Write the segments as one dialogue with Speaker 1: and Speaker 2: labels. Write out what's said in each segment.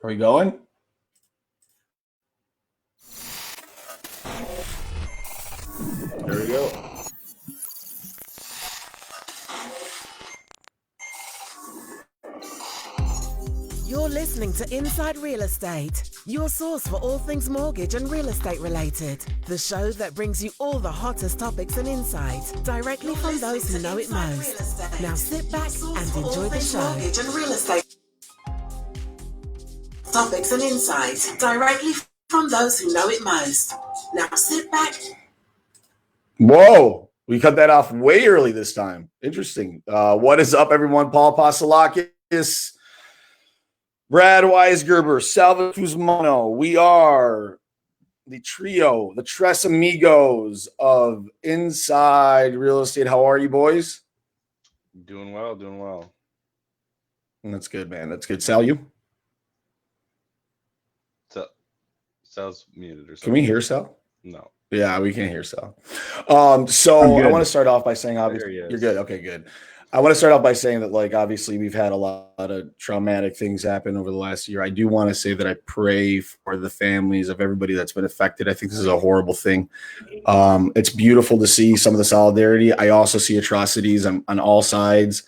Speaker 1: Are we going? There we go.
Speaker 2: You're listening to Inside Real Estate, your source for all things mortgage and real estate related. The show that brings you all the hottest topics and insights directly from those who know it most. Now sit back and enjoy the show. Mortgage and real estate topics and insights directly from those who know it most. Now sit back.
Speaker 1: Whoa, we cut that off way early this time. Interesting. What is up, everyone? Paul Pasalakis, Brad Weisgerber, Salva Kuzmano. We are the trio, the Tres Amigos of Inside Real Estate. How are you, boys?
Speaker 3: Doing well.
Speaker 1: That's good, man. That's good. Sal, you?
Speaker 3: Sal's muted or something.
Speaker 1: Can we hear Sal?
Speaker 3: No.
Speaker 1: Yeah, we can hear Sal. So I want to start off by saying, obviously, you're good. Okay, good. I want to start off by saying that, like, obviously we've had a lot of traumatic things happen over the last year. I do want to say that I pray for the families of everybody that's been affected. I think this is a horrible thing. It's beautiful to see some of the solidarity. I also see atrocities on all sides.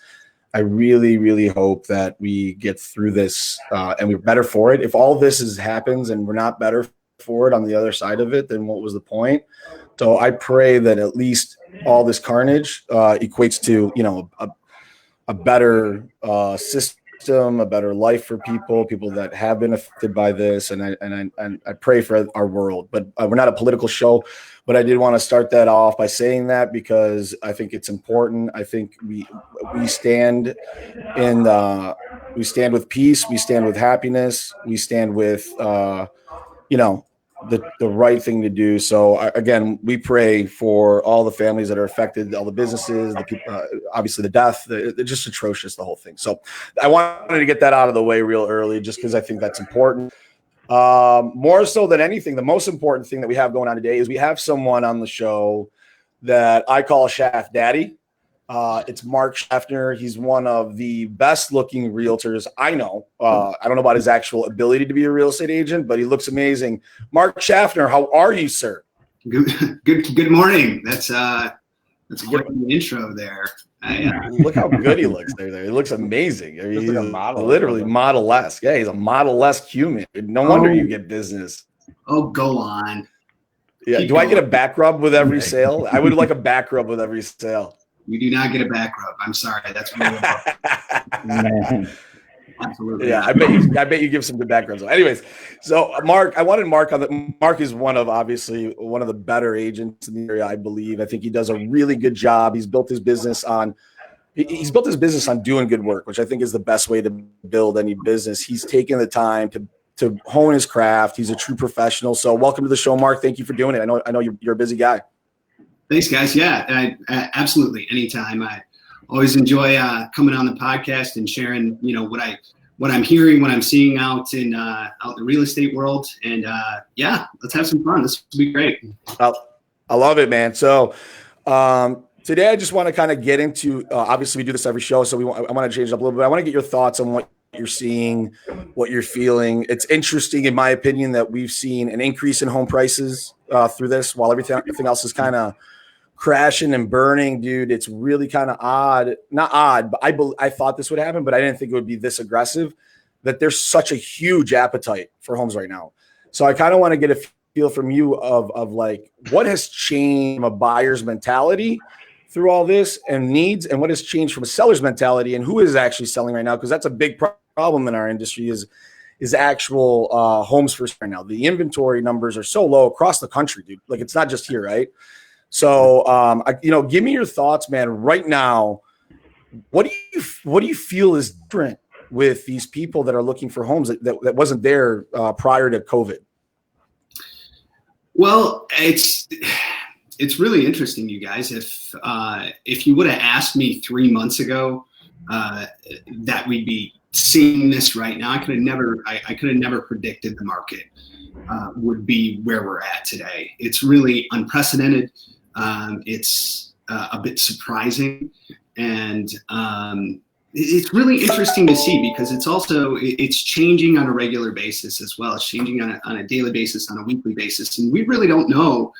Speaker 1: I really, really hope that we get through this and we're better for it. If all this happens and we're not better for it on the other side of it, then what was the point? So I pray that at least all this carnage equates to, a better system, a better life for people that have been affected by this. And I pray for our world, but we're not a political show, but I did want to start that off by saying that because I think it's important. I think we stand we stand with peace. We stand with happiness. We stand with, the right thing to do. So again, we pray for all the families that are affected, all the businesses, the people, obviously the death. They're just atrocious, the whole thing. So I wanted to get that out of the way real early, just because I think that's important. More so than anything, the most important thing that we have going on today is we have someone on the show that I call Shaft Daddy. It's Mark Shaftner. He's one of the best looking realtors I know. I don't know about his actual ability to be a real estate agent, but he looks amazing. Mark Shaftner, how are you, sir?
Speaker 4: Good morning. That's quite an intro there.
Speaker 1: Look how good he looks there. He looks amazing. I mean, he's
Speaker 3: like a model.
Speaker 1: Literally model-esque. Yeah, he's a model-esque human. No wonder you get business.
Speaker 4: Oh, go on.
Speaker 1: Yeah. Do I get a back rub with every sale? I would like a back rub with every sale.
Speaker 4: You do not get a back rub. I'm sorry. That's really absolutely.
Speaker 1: Yeah, I bet you give some good back rubs. Anyways, so Mark, I wanted Mark on the. Mark is one of the better agents in the area, I believe. I think he does a really good job. He's built his business on doing good work, which I think is the best way to build any business. He's taken the time to hone his craft. He's a true professional. So welcome to the show, Mark. Thank you for doing it. I know you're a busy guy.
Speaker 4: Thanks, guys. Yeah, absolutely. Anytime. I always enjoy coming on the podcast and sharing, what I'm hearing, what I'm seeing out in the real estate world. And let's have some fun. This will be great.
Speaker 1: I love it, man. So today I just want to kind of get into. Obviously, we do this every show, so I want to change it up a little bit. I want to get your thoughts on what you're seeing, what you're feeling. It's interesting, in my opinion, that we've seen an increase in home prices through this, while everything else is kind of crashing and burning, dude. It's really kind of odd. Not odd, but I thought this would happen, but I didn't think it would be this aggressive, that there's such a huge appetite for homes right now. So I kind of want to get a feel from you of like, what has changed from a buyer's mentality through all this and needs, and what has changed from a seller's mentality, and who is actually selling right now? Because that's a big problem in our industry is actual homes for right now. The inventory numbers are so low across the country, dude. Like, it's not just here, right? So, give me your thoughts, man. Right now, what do you feel is different with these people that are looking for homes that wasn't there prior to COVID?
Speaker 4: Well, it's really interesting, you guys. If you would have asked me 3 months ago that we'd be seeing this right now, I could have never predicted the market would be where we're at today. It's really unprecedented. It's a bit surprising, and it's really interesting to see because it's changing on a regular basis as well. It's changing on a daily basis, on a weekly basis, and we really don't know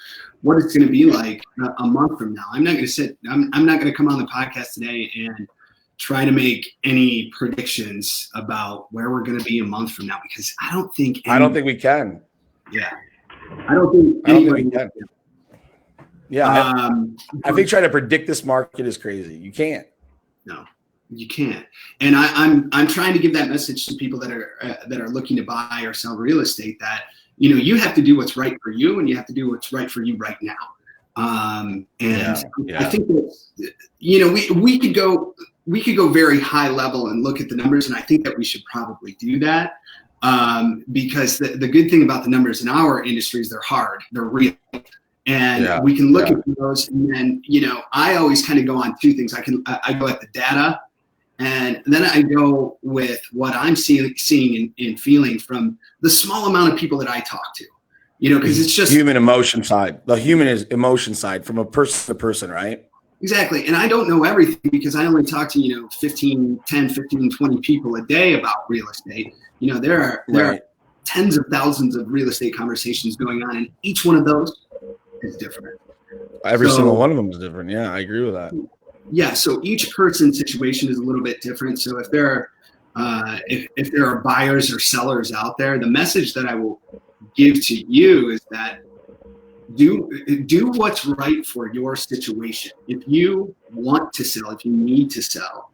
Speaker 4: what it's going to be like a month from now. I'm not going to come on the podcast today and try to make any predictions about where we're going to be a month from now because I don't think
Speaker 1: we can.
Speaker 4: Yeah, I don't think
Speaker 1: we can. Yeah, I think trying to predict this market is crazy. You can't.
Speaker 4: No, you can't. And I'm trying to give that message to people that are looking to buy or sell real estate that you have to do what's right for you, and you have to do what's right for you right now. I think that we could go very high level and look at the numbers, and I think that we should probably do that because the good thing about the numbers in our industry is they're hard, they're real. And we can look at those, and then I always kind of go on two things. I go at the data, and then I go with what I'm seeing and feeling from the small amount of people that I talk to. Because it's just
Speaker 1: human emotion side. The human is emotion side from a person to person, right?
Speaker 4: Exactly. And I don't know everything because I only talk to 10, 15, 20 people a day about real estate. There are tens of thousands of real estate conversations going on, and each one of those is different.
Speaker 1: Every single one of them is different. Yeah, I agree with that.
Speaker 4: Yeah, so each person's situation is a little bit different. So if there are buyers or sellers out there, the message that I will give to you is that do what's right for your situation. If you want to sell, if you need to sell,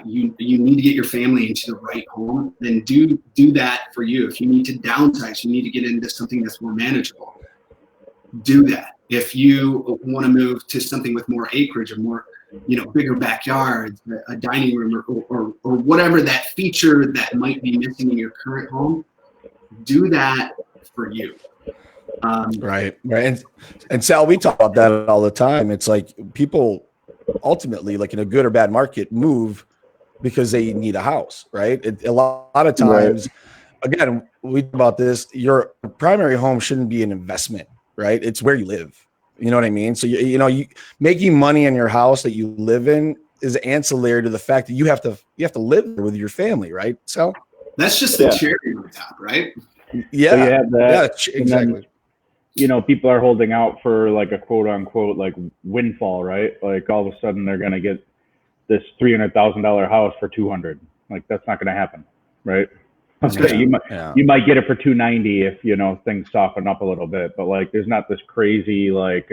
Speaker 4: you need to get your family into the right home, then do that for you. If you need to downsize, you need to get into something that's more manageable. Do that. If you want to move to something with more acreage or more, bigger backyards, a dining room or whatever that feature that might be missing in your current home, do that for you.
Speaker 1: Right. And Sal, we talk about that all the time. It's like people ultimately, like in a good or bad market, move because they need a house, right? A lot of times, again, we talk about this, your primary home shouldn't be an investment. Right. It's where you live. You know what I mean? So, you making money in your house that you live in is ancillary to the fact that you have to live with your family. Right. So
Speaker 4: that's just the cherry on top, right?
Speaker 1: Yeah.
Speaker 5: So you have that.
Speaker 1: Yeah, exactly.
Speaker 5: Then, people are holding out for like a quote unquote, like windfall, right? Like all of a sudden they're going to get this $300,000 house for 200. Like that's not going to happen. Right. Okay, you might get it for 290 if things soften up a little bit, but like there's not this crazy like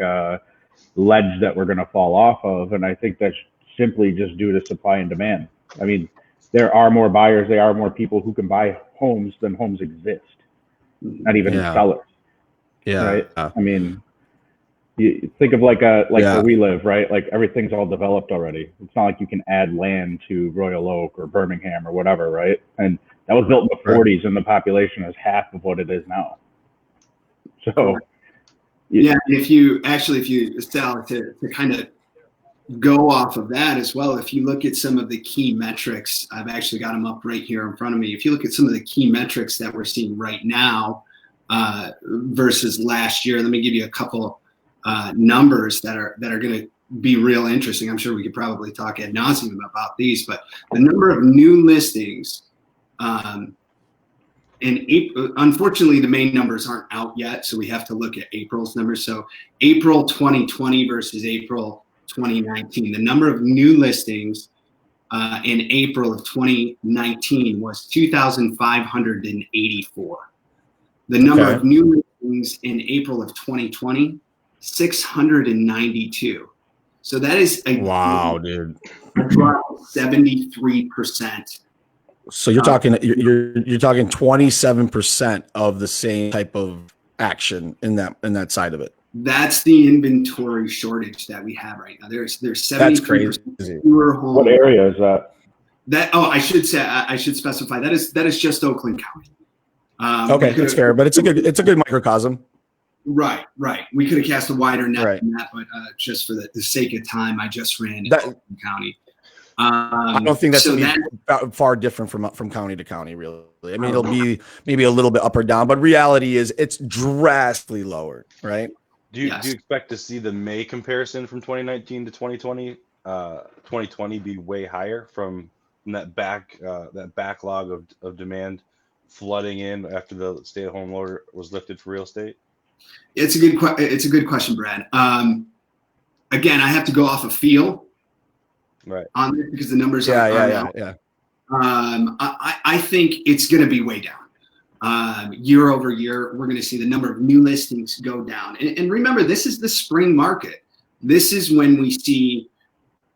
Speaker 5: ledge that we're going to fall off of, and I think that's simply just due to supply and demand. I mean, there are more buyers, there are more people who can buy homes than homes exist, not even sellers.
Speaker 1: Yeah,
Speaker 5: right. I mean, you think of like where we live, right? Like everything's all developed already. It's not like you can add land to Royal Oak or Birmingham or whatever, right? And that was built in the 40s, and the population is half of what it is now. So,
Speaker 4: if you Sal, to kind of go off of that as well, if you look at some of the key metrics, I've actually got them up right here in front of me. If you look at some of the key metrics that we're seeing right now versus last year, let me give you a couple numbers that are going to be real interesting. I'm sure we could probably talk ad nauseum about these, but the number of new listings. In April, unfortunately, the main numbers aren't out yet, so we have to look at April's numbers. So April 2020 versus April 2019. The number of new listings in April of 2019 was 2,584. The number of new listings in April of 2020, 692. So that is a
Speaker 1: wow, dude,
Speaker 4: 73%.
Speaker 1: So you're talking 27% of the same type of action in that side of it.
Speaker 4: That's the inventory shortage that we have right now. There's 73% fewer homes.
Speaker 5: What area is that?
Speaker 4: I should specify that is just Oakland County.
Speaker 1: Okay, that's fair, but it's a good microcosm.
Speaker 4: Right. We could have cast a wider net than that, but just for the sake of time, I just ran in Oakland County.
Speaker 1: I don't think that's far different from county to county, really. I mean, it'll be maybe a little bit up or down, but reality is it's drastically lower, right?
Speaker 3: Do you expect to see the May comparison from 2019 to 2020, 2020 be way higher from and that backlog of demand flooding in after the stay-at-home order was lifted for real estate?
Speaker 4: It's a good question, Brad. Again, I have to go off of feel,
Speaker 3: Right,
Speaker 4: on this because the numbers are out.
Speaker 1: Yeah.
Speaker 4: I think it's going to be way down. Year over year, we're going to see the number of new listings go down. And remember, this is the spring market. This is when we see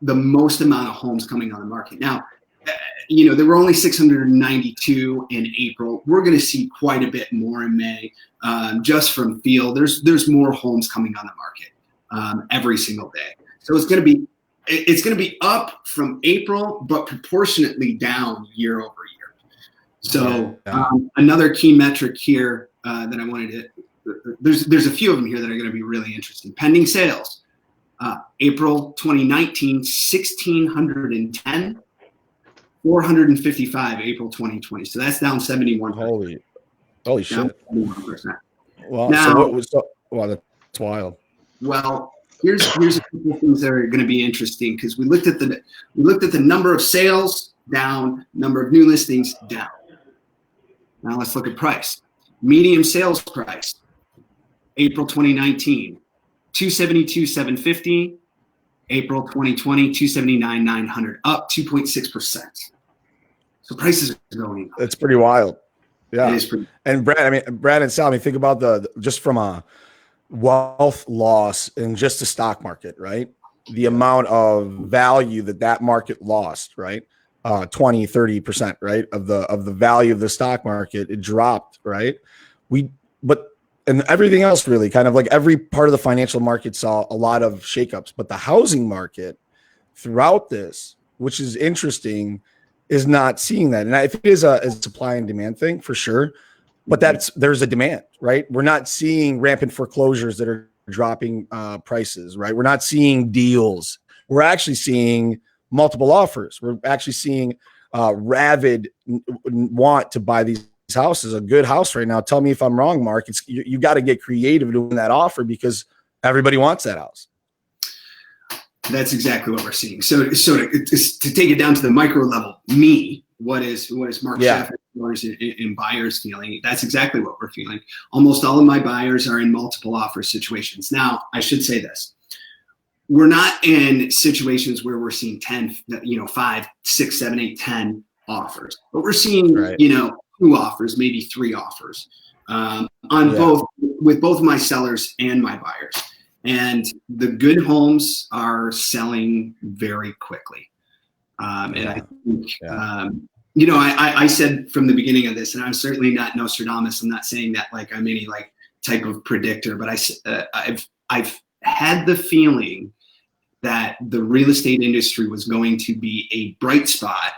Speaker 4: the most amount of homes coming on the market. Now, there were only 692 in April. We're going to see quite a bit more in May, just from feel. There's more homes coming on the market every single day. So it's going to be up from April, but proportionately down year over year. So another key metric here that I wanted to, there's a few of them here that are going to be really interesting. Pending sales, April 2019, 1,610, 455 April 2020. So that's down 71%.
Speaker 1: Holy shit.
Speaker 4: 71%.
Speaker 1: Well,
Speaker 4: Now,
Speaker 1: that's wild.
Speaker 4: Well, here's a couple of things that are going to be interesting because we looked at the number of sales down, number of new listings down. Now let's look at price. Medium sales price, April 2019, 272,750. April 2020, 279,900, up 2.6%. So prices are going up.
Speaker 1: That's pretty wild. Yeah.
Speaker 4: It is pretty.
Speaker 1: And Brad and Sal, think about just from a wealth loss in just the stock market, right? The amount of value that market lost, right? 20, 30%, right? Of the value of the stock market, it dropped, right? And everything else really kind of like every part of the financial market saw a lot of shakeups, but the housing market throughout this, which is interesting, is not seeing that. And I think it is a supply and demand thing for sure, but there's a demand, right? We're not seeing rampant foreclosures that are dropping prices, right? We're not seeing deals. We're actually seeing multiple offers. We're actually seeing rabid want to buy these houses. A good house right now. Tell me if I'm wrong, Mark. You got to get creative doing that offer because everybody wants that house.
Speaker 4: That's exactly what we're seeing. So to take it down to the micro level, what is Mark Schaffner and buyers feeling? That's exactly what we're feeling. Almost all of my buyers are in multiple offer situations. Now, I should say this. We're not in situations where we're seeing 10, 5, 6, 7, 8, 10 offers, but we're seeing, 2 offers, maybe 3 offers with both my sellers and my buyers. And the good homes are selling very quickly. And I think, I said from the beginning of this, and I'm certainly not Nostradamus. I'm not saying that like I'm any like type of predictor, but I've had the feeling that the real estate industry was going to be a bright spot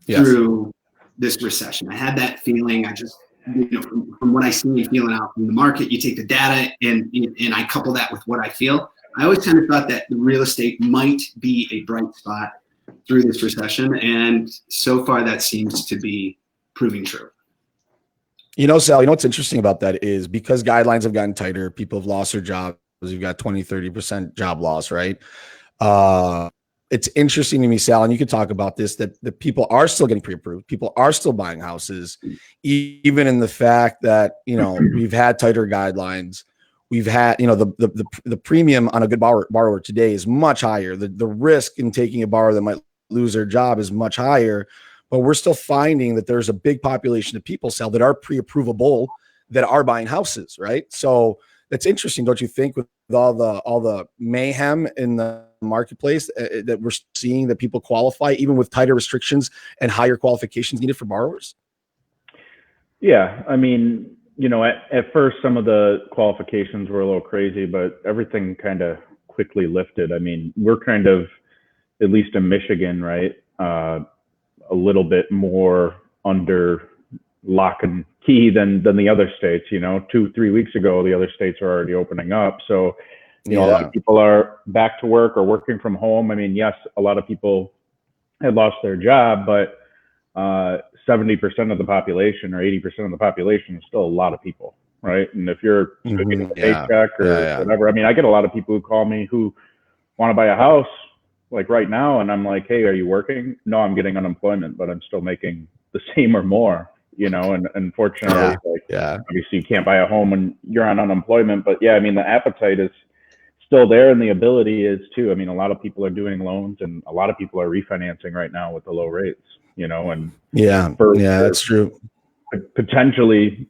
Speaker 4: through this recession. I had that feeling. I just, from what I see and feeling out from the market, you take the data and I couple that with what I feel. I always kind of thought that the real estate might be a bright spot through this recession. And so far that seems to be proving true.
Speaker 1: Sal, what's interesting about that is because guidelines have gotten tighter, people have lost their jobs. You've got 20, 30% job loss, right? It's interesting to me, Sal, and you could talk about this, that the people are still getting pre-approved. People are still buying houses, even in the fact that, we've had tighter guidelines. We've had, the premium on a good borrower today is much higher. The risk in taking a borrower that might lose their job is much higher, but we're still finding that there's a big population of people, Sal, that are pre-approvable, that are buying houses, right? So that's interesting, don't you think, with all the mayhem in the marketplace that we're seeing, that people qualify even with tighter restrictions and higher qualifications needed for borrowers?
Speaker 5: Yeah, I mean, at first some of the qualifications were a little crazy, but everything kind of quickly lifted. I mean, we're kind of, at least in Michigan, right, a little bit more under lock and key than the other states. 2-3 weeks ago, the other states are already opening up. So, a lot of people are back to work or working from home. I mean, yes, a lot of people had lost their job, but 70% of the population or 80% of the population is still a lot of people, right? And if you're getting a paycheck or whatever, I mean, I get a lot of people who call me who want to buy a house, like right now, and I'm like, hey, are you working? No, I'm getting unemployment, but I'm still making the same or more, and unfortunately, obviously you can't buy a home when you're on unemployment, but yeah, I mean, the appetite is still there and the ability is too. I mean, a lot of people are doing loans and a lot of people are refinancing right now with the low rates, and
Speaker 1: that's true.
Speaker 5: Potentially,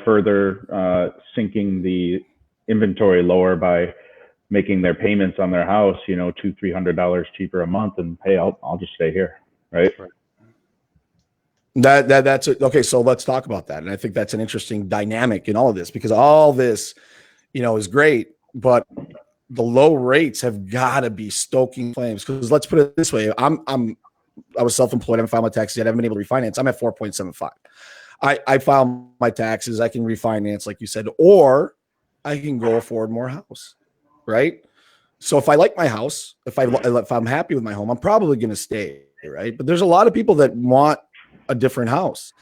Speaker 5: further sinking the inventory lower by making their payments on their house, $200-300 cheaper a month, and hey, I'll just stay here, right?
Speaker 1: That's it. Okay, so let's talk about that, and I think that's an interesting dynamic in all of this, because all this, is great, but the low rates have got to be stoking flames. Because let's put it this way: I was self-employed. I haven't filed my taxes yet. I haven't been able to refinance. I'm at 4.75. I file my taxes. I can refinance, like you said, or I can go afford more house, right? So if I like my house, if I'm happy with my home, I'm probably going to stay, right? But there's a lot of people that want a different house,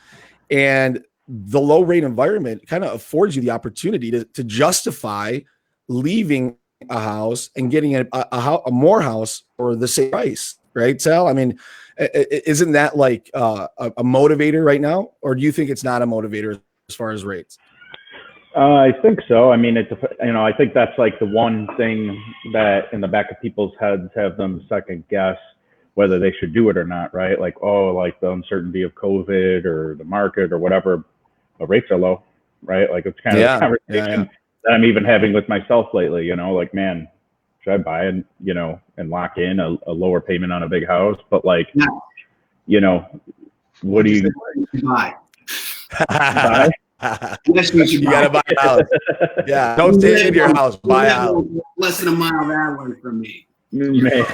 Speaker 1: and the low rate environment kind of affords you the opportunity to justify leaving a house and getting a more house for the same price, right, Sal? I mean, isn't that like a motivator right now, or do you think it's not a motivator as far as rates?
Speaker 5: I think so. I mean, I think that's like the one thing that in the back of people's heads have them second guess whether they should do it or not, right? Like, like the uncertainty of COVID or the market or whatever, but rates are low, right? Like it's kind of a conversation that I'm even having with myself lately, like, man, should I buy and lock in a lower payment on a big house? But like, what do you
Speaker 4: buy?
Speaker 5: Buy?
Speaker 1: You gotta buy a house. Yeah, don't stay in your house. Buy a house.
Speaker 4: Less than a mile that way from me.
Speaker 5: Man.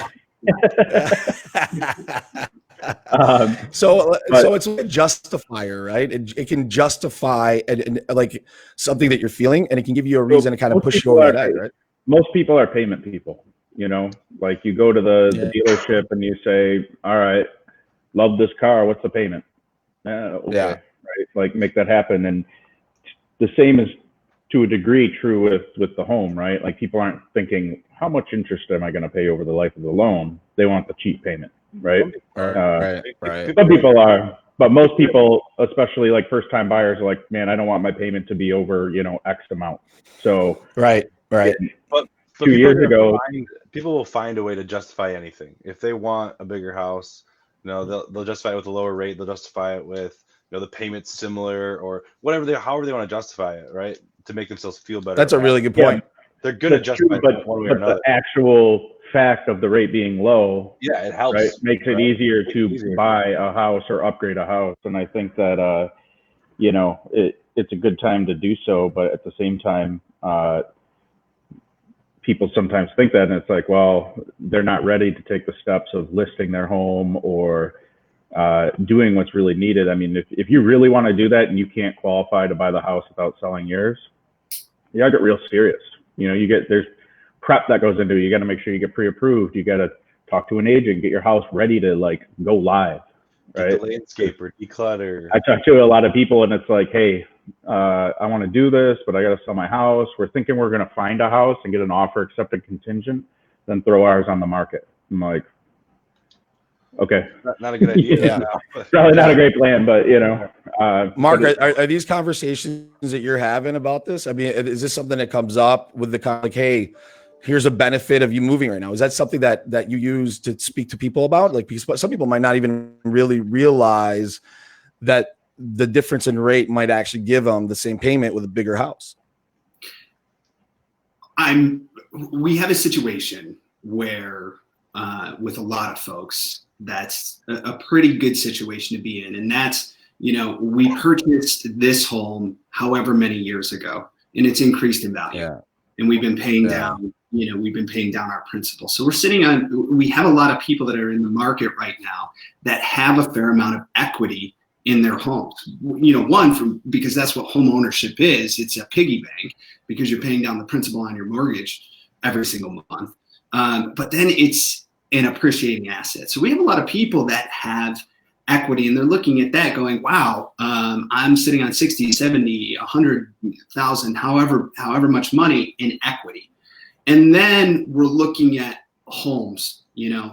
Speaker 1: So it's a justifier, right? It can justify and like something that you're feeling, and it can give you a reason to kind of push you over that, right?
Speaker 5: Most people are payment people, like you go to the dealership and you say, all right, love this car, what's the payment? Right? Like make that happen. And the same is to a degree true with the home, right? Like people aren't thinking, how much interest am I going to pay over the life of the loan? They want the cheap payment, right?
Speaker 1: Right.
Speaker 5: Some people are, but most people, especially like first time buyers, are like, man, I don't want my payment to be over, X amount. So
Speaker 1: right.
Speaker 3: But
Speaker 5: 2 years ago,
Speaker 3: people will find a way to justify anything. If they want a bigger house, they'll justify it with a lower rate. They'll justify it with the payment's similar or whatever however they want to justify it, right? To make themselves feel better.
Speaker 1: That's a really good point.
Speaker 3: They're going to justify it one way or another.
Speaker 5: The actual fact of the rate being low,
Speaker 3: it helps.
Speaker 5: Right? Makes it easier to buy a house or upgrade a house. And I think that, it's a good time to do so. But at the same time, people sometimes think that, and it's like, well, they're not ready to take the steps of listing their home or doing what's really needed. I mean, if you really want to do that and you can't qualify to buy the house without selling yours, you gotta get real serious. There's prep that goes into it. You got to make sure you get pre-approved. You got to talk to an agent, get your house ready to like go live, right?
Speaker 3: Get the landscaper, declutter.
Speaker 5: I talk to a lot of people and it's like, hey, I want to do this, but I got to sell my house. We're thinking we're going to find a house and get an offer accepted contingent, then throw ours on the market. I'm like, okay.
Speaker 3: Not a good idea.
Speaker 5: Probably not a great plan, but
Speaker 1: Mark, are these conversations that you're having about this? I mean, is this something that comes up with the kind of like, hey, here's a benefit of you moving right now? Is that something that you use to speak to people about? Like, some people might not even really realize that the difference in rate might actually give them the same payment with a bigger house.
Speaker 4: We have a situation where with a lot of folks, that's a pretty good situation to be in. And that's, we purchased this home however many years ago, and it's increased in value.
Speaker 1: Yeah.
Speaker 4: And we've been paying down, we've been paying down our principal. So we have a lot of people that are in the market right now that have a fair amount of equity in their homes. Because that's what home ownership is. It's a piggy bank because you're paying down the principal on your mortgage every single month. But then it's an appreciating asset. So we have a lot of people that have equity and they're looking at that going, wow, I'm sitting on 60, 70, 100,000, however much money in equity. And then we're looking at homes,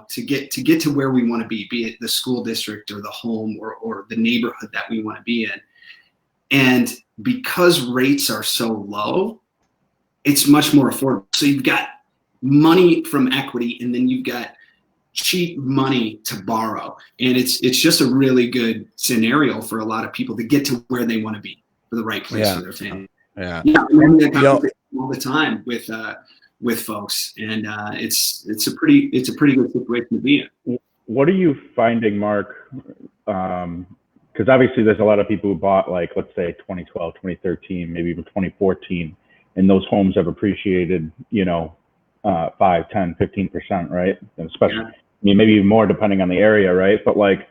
Speaker 4: to get to where we want to be it the school district or the home or the neighborhood that we want to be in. And because rates are so low, it's much more affordable. So you've got money from equity, and then you've got cheap money to borrow. And it's just a really good scenario for a lot of people to get to where they want to be for the right place for their family.
Speaker 1: Yeah.
Speaker 4: I'm having that conversation all the time with folks, and it's a pretty good situation to be in.
Speaker 5: What are you finding, Mark? Because obviously there's a lot of people who bought, like, let's say 2012, 2013, maybe even 2014, and those homes have appreciated, 5, 10, 15%, right? And especially, I mean, maybe even more depending on the area, right? But like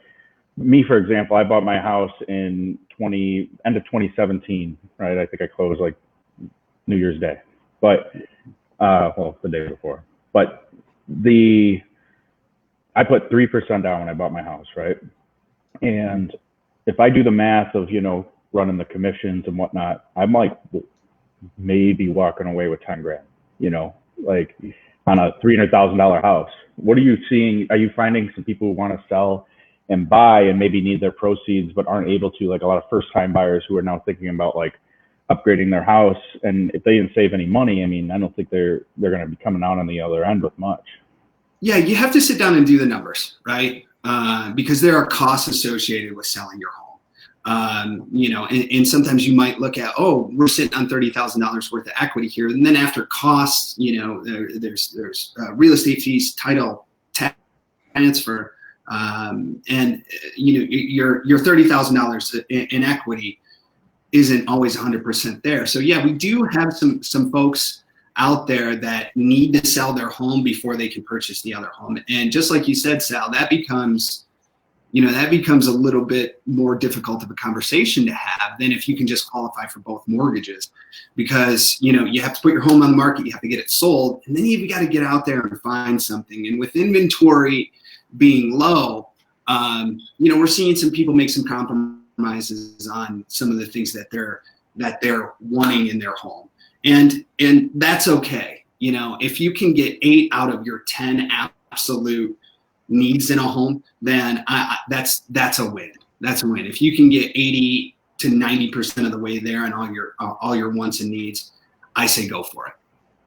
Speaker 5: me, for example, I bought my house in end of 2017, right? I think I closed like New Year's Day, but the day before. But I put 3% down when I bought my house, right? And if I do the math of, running the commissions and whatnot, I'm like maybe walking away with 10 grand, like on a $300,000 house. What are you seeing? Are you finding some people who want to sell and buy and maybe need their proceeds but aren't able to, like a lot of first time buyers who are now thinking about like upgrading their house? And if they didn't save any money, I mean, I don't think they're going to be coming out on the other end with much. Yeah,
Speaker 4: you have to sit down and do the numbers, right? Because there are costs associated with selling your home. And sometimes you might look at, we're sitting on $30,000 worth of equity here, and then after costs, there's real estate fees, title, transfer, and your $30,000 in equity isn't always 100% there. So yeah, we do have some folks out there that need to sell their home before they can purchase the other home. And just like you said, Sal, that becomes a little bit more difficult of a conversation to have than if you can just qualify for both mortgages, because, you have to put your home on the market, you have to get it sold, and then you've got to get out there and find something. And with inventory being low, we're seeing some people make some compromises on some of the things that they're wanting in their home. And that's okay. If you can get 8 out of your 10 absolute needs in a home, then that's a win. That's a win. If you can get 80 to 90% of the way there and all your wants and needs, I say go for it.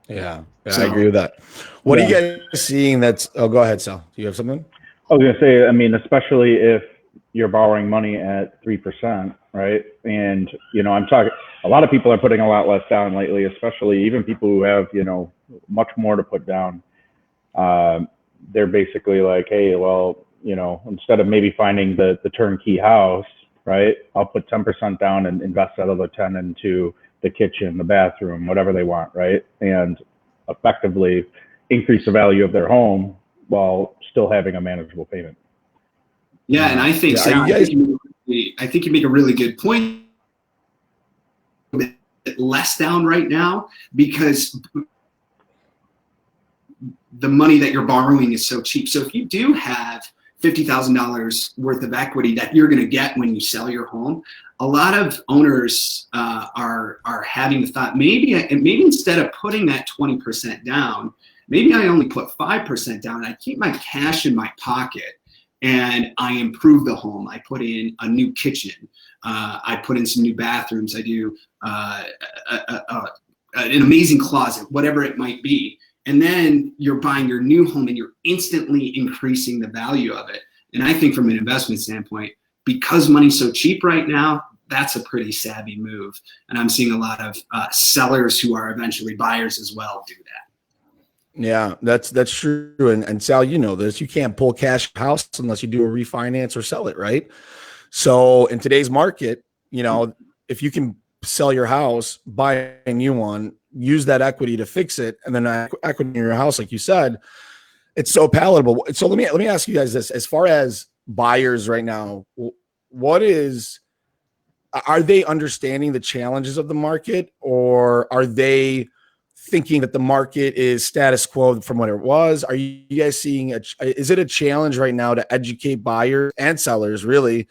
Speaker 1: Yeah, so, I agree with that. What are you guys seeing go ahead, Sal. Do you have something?
Speaker 5: I was going to say, I mean, especially if you're borrowing money at 3%, right? And, I'm talking, a lot of people are putting a lot less down lately, especially even people who have, much more to put down. They're basically like, hey, well, instead of maybe finding the turnkey house, right, I'll put 10% down and invest that other 10 into the kitchen, the bathroom, whatever they want, right? And effectively increase the value of their home while still having a manageable payment.
Speaker 4: Yeah, and I think, Sal, I think you make a really good point. Less down right now because the money that you're borrowing is so cheap. So if you do have $50,000 worth of equity that you're going to get when you sell your home, a lot of owners are having the thought, maybe instead of putting that 20% down, maybe I only put 5% down and I keep my cash in my pocket and I improve the home. I put in a new kitchen. I put in some new bathrooms. I do an amazing closet, whatever it might be. And then you're buying your new home and you're instantly increasing the value of it. And I think from an investment standpoint, because money's so cheap right now, that's a pretty savvy move. And I'm seeing a lot of sellers who are eventually buyers as well do that.
Speaker 1: Yeah, that's true. And Sal, you know this, you can't pull cash house unless you do a refinance or sell it, right? So in today's market, if you can sell your house, buy a new one, use that equity to fix it, and then equity in your house, like you said, it's so palatable. So let me ask you guys this: as far as buyers right now, are they understanding the challenges of the market, or are they thinking that the market is status quo from what it was? Are you guys seeing is it a challenge right now to educate buyers and sellers really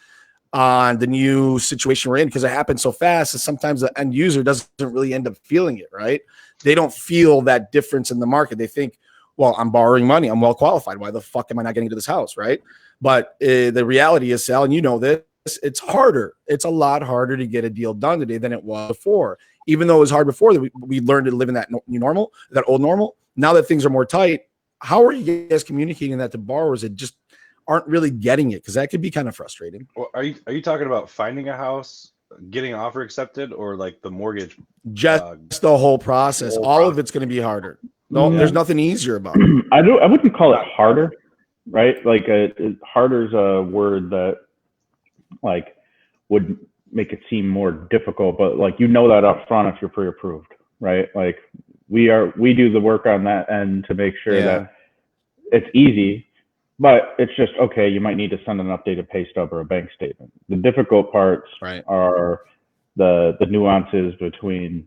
Speaker 1: on the new situation we're in? Because it happens so fast and sometimes the end user doesn't really end up feeling it, right? They don't feel that difference in the market. They think well, I'm borrowing money. I'm well qualified. Why the fuck am I not getting into this house? Right. But the reality is, Sal, and you know this, it's harder. It's a lot harder to get a deal done today than it was before. Even though it was hard before, we learned to live in that new normal, that old normal. Now that things are more tight, how are you guys communicating that to borrowers that just aren't really getting it? Because that could be kind of frustrating.
Speaker 3: Well, are you talking about finding a house, getting an offer accepted, or like the mortgage?
Speaker 1: Just the whole process. All of it's going to be harder. No, there's nothing easier about it.
Speaker 5: I wouldn't call it harder, right? Like harder is a word that like would make it seem more difficult, but like that up front if you're pre-approved, right? Like we do the work on that end to make sure that it's easy, but it's just okay. You might need to send an updated pay stub or a bank statement. The difficult parts are the nuances between,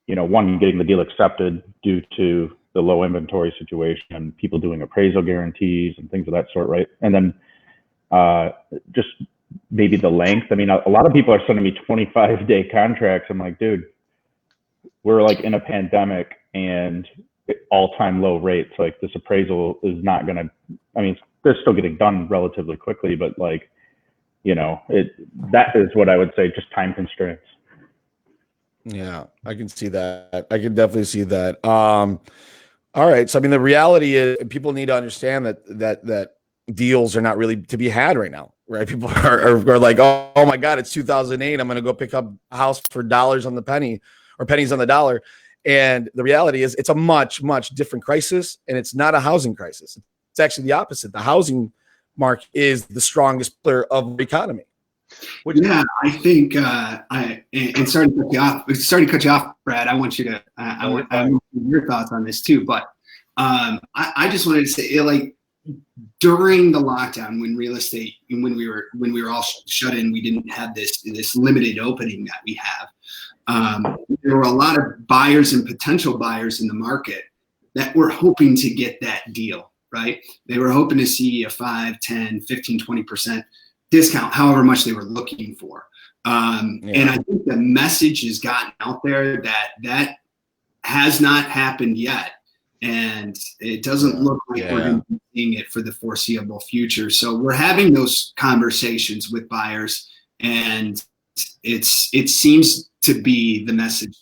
Speaker 5: one, getting the deal accepted due to the low inventory situation and people doing appraisal guarantees and things of that sort, right? And then just maybe the length. I mean, a lot of people are sending me 25-day contracts. I'm like, dude, we're like in a pandemic and all-time low rates. Like this appraisal is not going to, I mean, they're still getting done relatively quickly, but like, that is what I would say, just time constraints.
Speaker 1: Yeah, I can see that. I can definitely see that. All right. So, I mean, the reality is people need to understand that deals are not really to be had right now, right? People are like, oh my God, it's 2008. I'm going to go pick up a house for dollars on the penny or pennies on the dollar. And the reality is it's a much, much different crisis, and it's not a housing crisis. It's actually the opposite. The housing market is the strongest pillar of the economy.
Speaker 4: I think, and sorry to cut you off, Brad. I want you to, I want your thoughts on this too. But I just wanted to say, like, during the lockdown, when real estate, and when we were all shut in, we didn't have this limited opening that we have. There were a lot of buyers and potential buyers in the market that were hoping to get that deal, right? They were hoping to see a 5, 10, 15, 20% discount, however much they were looking for. And I think the message has gotten out there that has not happened yet. And it doesn't look like we're going to be seeing it for the foreseeable future. So we're having those conversations with buyers, and it seems to be the message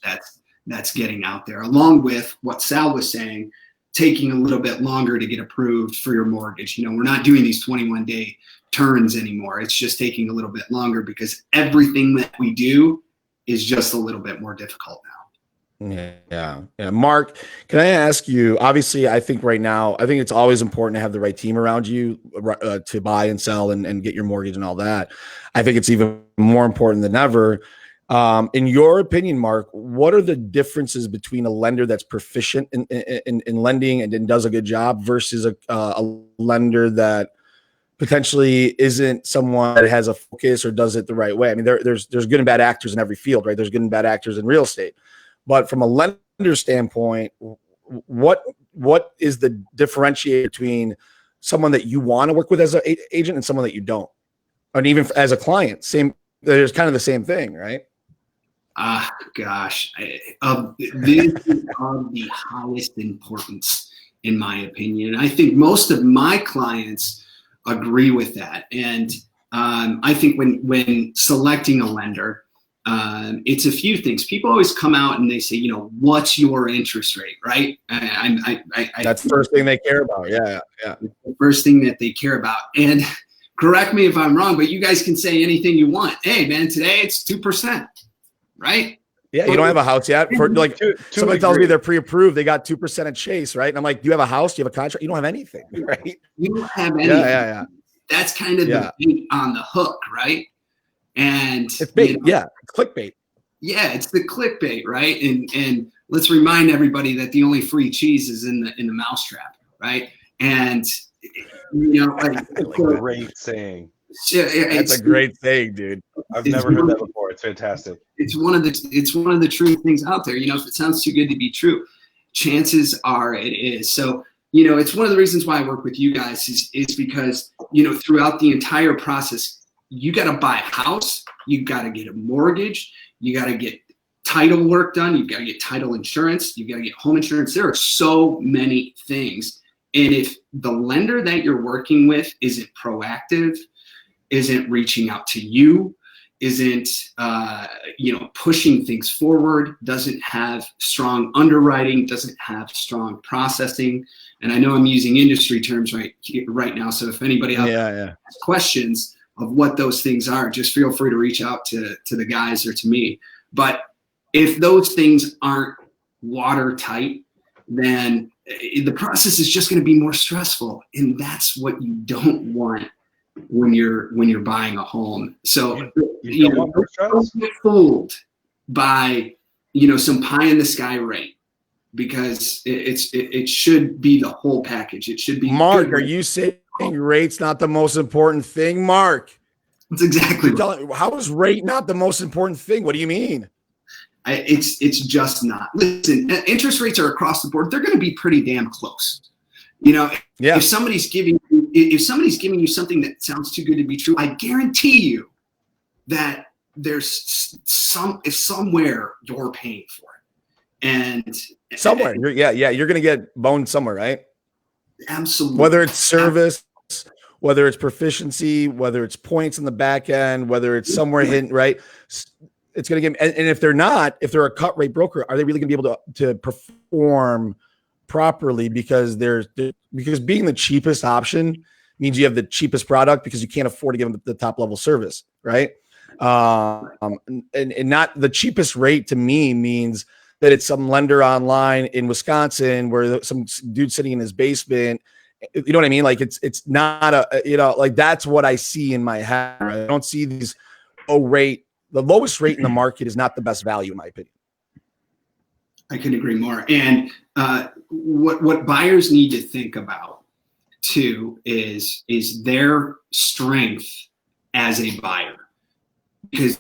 Speaker 4: that's getting out there, along with what Sal was saying, taking a little bit longer to get approved for your mortgage. We're not doing these 21-day turns anymore. It's just taking a little bit longer because everything that we do is just a little bit more difficult now.
Speaker 1: Yeah. Mark, can I ask you, obviously, I think right now, I think it's always important to have the right team around you to buy and sell and get your mortgage and all that. I think it's even more important than ever. In your opinion, Mark, what are the differences between a lender that's proficient in lending and does a good job versus a lender that potentially isn't someone that has a focus or does it the right way? I mean, there's good and bad actors in every field, right? There's good and bad actors in real estate. But from a lender standpoint, what is the differentiator between someone that you want to work with as an agent and someone that you don't? And even as a client, there's kind of the same thing, right?
Speaker 4: Gosh, this is of the highest importance, in my opinion. I think most of my clients agree with that. And I think when selecting a lender, it's a few things. People always come out and they say, what's your interest rate, right?
Speaker 1: That's the first thing they care about. Yeah.
Speaker 4: It's the first thing that they care about. And correct me if I'm wrong, but you guys can say anything you want. Hey, man, today it's 2%, right?
Speaker 1: Yeah, you don't have a house yet. For like, somebody tells me they're pre-approved, they got 2% at Chase, right? And I'm like, do you have a house? Do you have a contract? You don't have anything, right?
Speaker 4: You don't have anything.
Speaker 1: Yeah.
Speaker 4: That's kind of the bait on the hook, right? And
Speaker 1: it's bait, it's clickbait.
Speaker 4: Yeah, it's the clickbait, right? And let's remind everybody that the only free cheese is in the mousetrap, right? And like
Speaker 3: great saying.
Speaker 1: That's a great saying, dude.
Speaker 3: I've never heard that before. It's fantastic.
Speaker 4: It's one of the true things out there. If it sounds too good to be true, chances are it is. So it's one of the reasons why I work with you guys is because throughout the entire process, you got to buy a house, you got to get a mortgage, you got to get title work done, you got to get title insurance, you got to get home insurance. There are so many things And if the lender that you're working with isn't proactive, isn't reaching out to you, isn't pushing things forward, doesn't have strong underwriting, doesn't have strong processing, and I know I'm using industry terms right now, so if anybody out there has questions of what those things are, just feel free to reach out to the guys or to me. But if those things aren't watertight, then the process is just going to be more stressful, and that's what you don't want when you're buying a home. So don't get fooled by some pie in the sky rate, because it should be the whole package. It should be.
Speaker 1: Mark, are you saying rate's not the most important thing, Mark?
Speaker 4: That's exactly right.
Speaker 1: How is rate not the most important thing? What do you mean?
Speaker 4: It's just not. Listen, interest rates are across the board. They're going to be pretty damn close. If somebody's giving you something that sounds too good to be true, I guarantee you that there's somewhere you're paying for it, and
Speaker 1: somewhere you're going to get boned somewhere, right?
Speaker 4: Absolutely.
Speaker 1: Whether it's service, whether it's proficiency, whether it's points in the back end, whether it's somewhere hidden, right? It's going to get, and if they're a cut rate broker, are they really going to be able to perform properly? Because being the cheapest option means you have the cheapest product because you can't afford to give them the top level service, right? And not the cheapest rate to me means that it's some lender online in Wisconsin where some dude sitting in his basement. You know what I mean? Like it's not like that's what I see in my head. Right? I don't see these low rate. The lowest rate in the market is not the best value, in my opinion.
Speaker 4: I couldn't agree more. And what buyers need to think about too is their strength as a buyer, because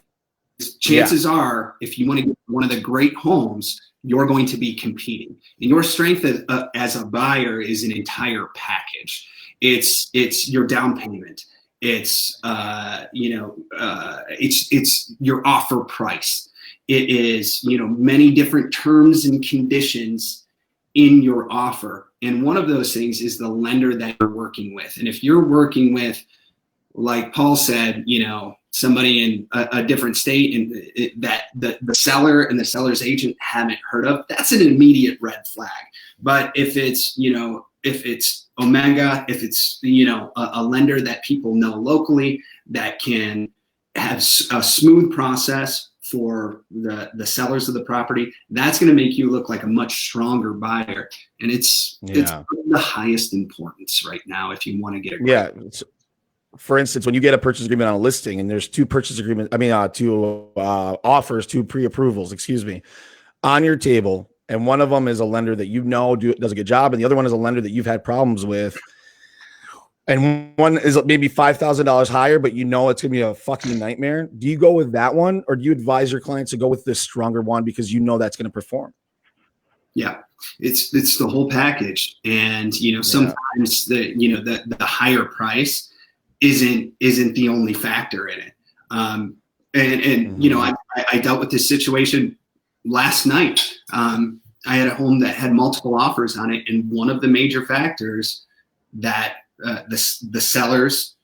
Speaker 4: chances are, if you want to get one of the great homes, you're going to be competing. And your strength as a buyer is an entire package. It's your down payment. It's it's your offer price. It is many different terms and conditions in your offer, and one of those things is the lender that you're working with. And if you're working with, like Paul said, somebody in a different state and that the seller and the seller's agent haven't heard of, that's an immediate red flag. But if it's Omega, if it's a lender that people know locally that can have a smooth process for the sellers of the property, that's going to make you look like a much stronger buyer. And it's the highest importance right now if you want to get it.
Speaker 1: Yeah. For instance, when you get a purchase agreement on a listing and there's two offers, two pre-approvals, on your table, and one of them is a lender that does a good job, and the other one is a lender that you've had problems with, and one is maybe $5,000 higher, but it's going to be a fucking nightmare. Do you go with that one, or do you advise your clients to go with the stronger one because that's going to perform?
Speaker 4: Yeah, it's the whole package, and sometimes the higher price isn't the only factor in it. I dealt with this situation last night. I had a home that had multiple offers on it, and one of the major factors that the sellers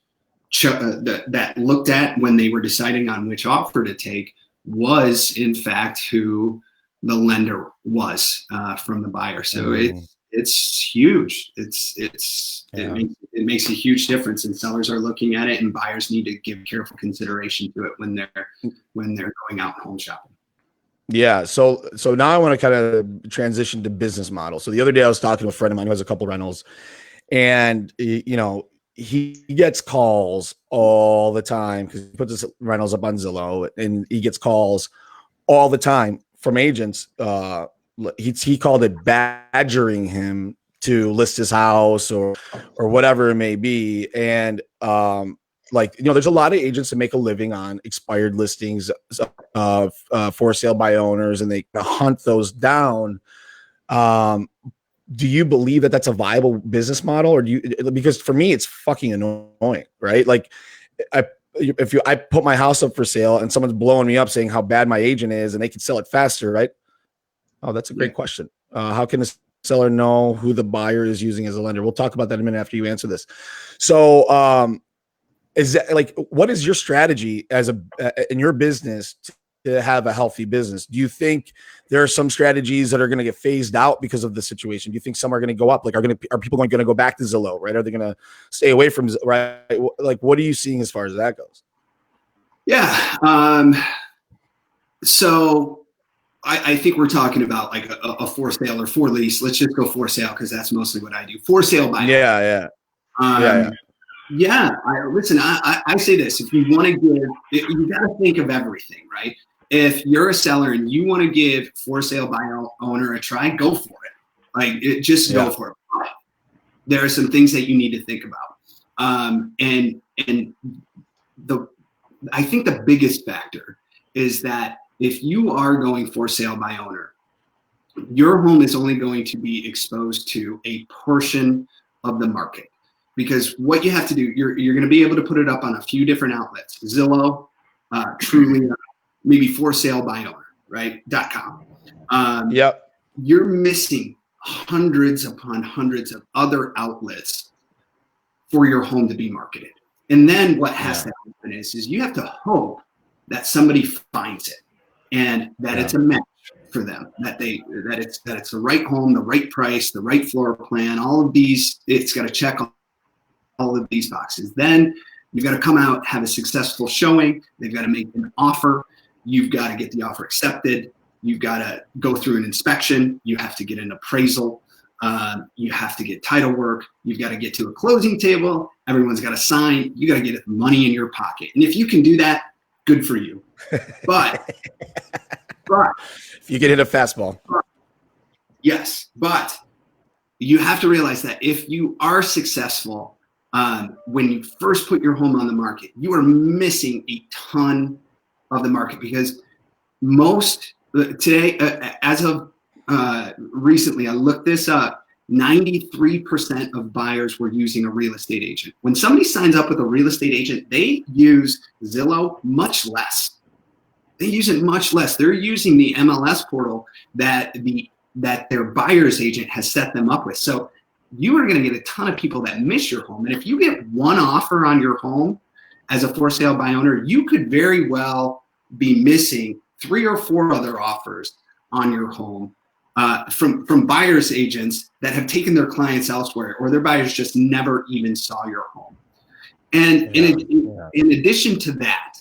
Speaker 4: that looked at when they were deciding on which offer to take was, in fact, who the lender was from the buyer. So it's huge. It makes a huge difference, and sellers are looking at it, and buyers need to give careful consideration to it when they're going out home shopping.
Speaker 1: Yeah. So now I want to kind of transition to business model. So the other day I was talking to a friend of mine who has a couple rentals, and he gets calls all the time because he puts his rentals up on Zillow, and he gets calls all the time from agents. He called it badgering him to list his house or whatever it may be. And there's a lot of agents that make a living on expired listings for sale by owners, and they hunt those down. Do you believe that that's a viable business model, or because for me, it's fucking annoying, right? Like I put my house up for sale and someone's blowing me up saying how bad my agent is and they can sell it faster, right? Oh, that's a great question. How can this seller know who the buyer is using as a lender? We'll talk about that in a minute after you answer this. So, is that like, what is your strategy as in your business to have a healthy business? Do you think there are some strategies that are going to get phased out because of the situation? Do you think some are going to go up? Like, are people going to go back to Zillow, right? Are they going to stay away from, right? Like, what are you seeing as far as that goes?
Speaker 4: Yeah. So I think we're talking about like a for sale or for lease. Let's just go for sale because that's mostly what I do. For sale by
Speaker 1: Yeah.
Speaker 4: Yeah. Listen, I say this: if you want to give, you got to think of everything, right? If you're a seller and you want to give for sale by owner a try, go for it. Like, go for it. But there are some things that you need to think about, and I think the biggest factor is that if you are going for sale by owner, your home is only going to be exposed to a portion of the market. Because what you have to do, you're going to be able to put it up on a few different outlets: Zillow, Truly, maybe for sale by owner, right? .com. You're missing hundreds upon hundreds of other outlets for your home to be marketed. And then what has to happen is you have to hope that somebody finds it and that it's a match for them, that it's the right home, the right price, the right floor plan, all of these. It's got to check all of these boxes. Then you've got to come out, have a successful showing. They've got to make an offer. You've got to get the offer accepted. You've got to go through an inspection. You have to get an appraisal. You have to get title work. You've got to get to a closing table. Everyone's got to sign. You got to get money in your pocket. And if you can do that, good for you. But
Speaker 1: if you can hit a fastball.
Speaker 4: Yes. But you have to realize that if you are successful, when you first put your home on the market, you are missing a ton of the market, because most today, as of recently, I looked this up, 93% of buyers were using a real estate agent. When somebody signs up with a real estate agent, they use Zillow much less. They use it much less. They're using the MLS portal that their buyer's agent has set them up with. So you are going to get a ton of people that miss your home. And if you get one offer on your home as a for sale by owner, you could very well be missing 3 or 4 other offers on your home from buyer's agents that have taken their clients elsewhere, or their buyers just never even saw your home. And in addition to that,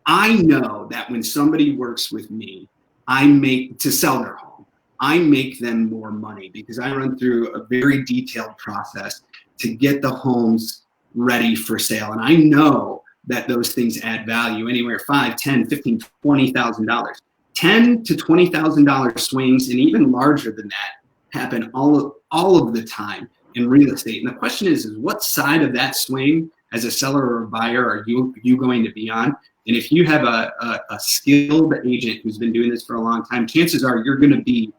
Speaker 4: I know that when somebody works with me, to sell their home, I make them more money because I run through a very detailed process to get the homes ready for sale. And I know that those things add value, anywhere $5,000, $10,000, $15,000, $20,000. $10,000 to $20,000 swings, and even larger than that, happen all of the time in real estate. And the question is what side of that swing as a seller or a buyer are you going to be on? And if you have a skilled agent who's been doing this for a long time, chances are you're going to be